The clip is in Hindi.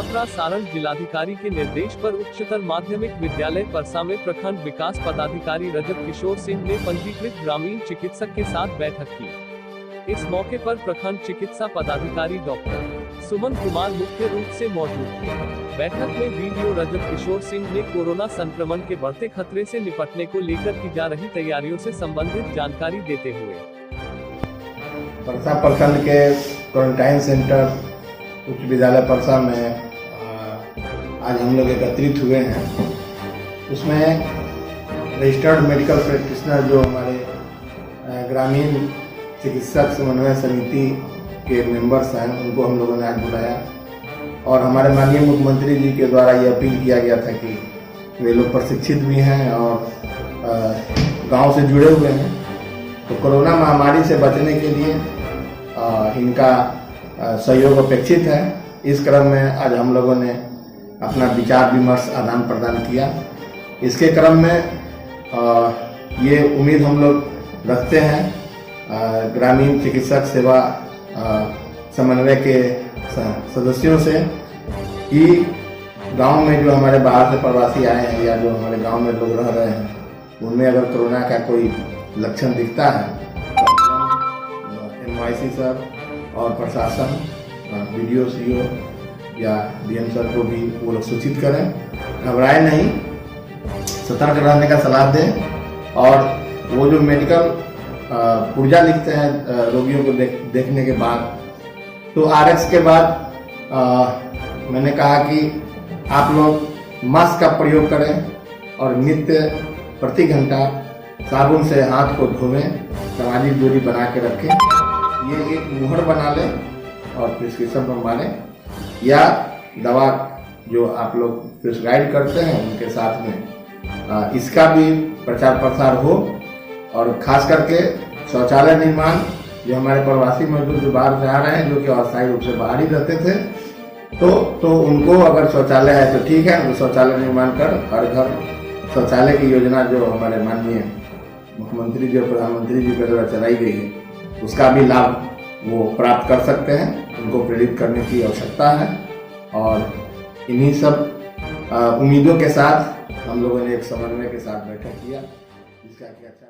छपरा सारण जिलाधिकारी के निर्देश पर उच्चतर माध्यमिक विद्यालय परसा में प्रखंड विकास पदाधिकारी रजत किशोर सिंह ने पंजीकृत ग्रामीण चिकित्सक के साथ बैठक की। इस मौके पर प्रखंड चिकित्सा पदाधिकारी डॉक्टर सुमन कुमार मुख्य रूप से मौजूद थे। बैठक में वीडियो रजत किशोर सिंह ने कोरोना संक्रमण के बढ़ते खतरे से निपटने को लेकर की जा रही तैयारियों से संबंधित जानकारी देते हुए परसा प्रखंड के क्वारंटाइन सेंटर उच्च विद्यालय परसा में आज हम लोग एकत्रित हुए हैं। उसमें रजिस्टर्ड मेडिकल प्रैक्टिशनर जो हमारे ग्रामीण चिकित्सक समन्वय समिति के मेंबर्स हैं, उनको हम लोगों ने आज बुलाया और हमारे माननीय मुख्यमंत्री जी के द्वारा ये अपील किया गया था कि वे लोग प्रशिक्षित भी हैं और गांव से जुड़े हुए हैं, तो कोरोना महामारी से बचने के लिए इनका सहयोग अपेक्षित है। इस क्रम में आज हम लोगों ने अपना विचार विमर्श आदान प्रदान किया। इसके क्रम में ये उम्मीद हम लोग रखते हैं ग्रामीण चिकित्सक सेवा समन्वय के सदस्यों से कि गांव में जो हमारे बाहर से प्रवासी आए हैं या जो हमारे गांव में लोग रह रहे हैं, उनमें अगर कोरोना का कोई लक्षण दिखता है तो MYC सर और प्रशासन BDO CO या DM सर को भी वो लोग सूचित करें। घबराए नहीं, सतर्क रहने का सलाह दें और वो जो मेडिकल पुर्जा लिखते हैं रोगियों को देखने के बाद, तो RX के बाद मैंने कहा कि आप लोग मास्क का प्रयोग करें और नित्य प्रति घंटा साबुन से हाथ को धोवें, सामाजिक दूरी बना के रखें। ये एक मुहर बना लें और प्रिस्क्रिप्शन बनवा लें या दवा जो आप लोग प्रिस्क्राइब करते हैं उनके साथ में इसका भी प्रचार प्रसार हो। और खास करके शौचालय निर्माण, जो हमारे प्रवासी मजदूर जो बाहर से आ रहे हैं, जो कि अस्थायी रूप से बाहर ही रहते थे, तो उनको अगर शौचालय है तो ठीक है, शौचालय निर्माण कर हर घर शौचालय की योजना जो हमारे माननीय मुख्यमंत्री जी और प्रधानमंत्री जी के द्वारा चलाई गई है, उसका भी लाभ वो प्राप्त कर सकते हैं। उनको प्रेरित करने की आवश्यकता है और इन्हीं सब उम्मीदों के साथ हम लोगों ने एक समन्वय के साथ बैठक किया, जिसका कि अच्छा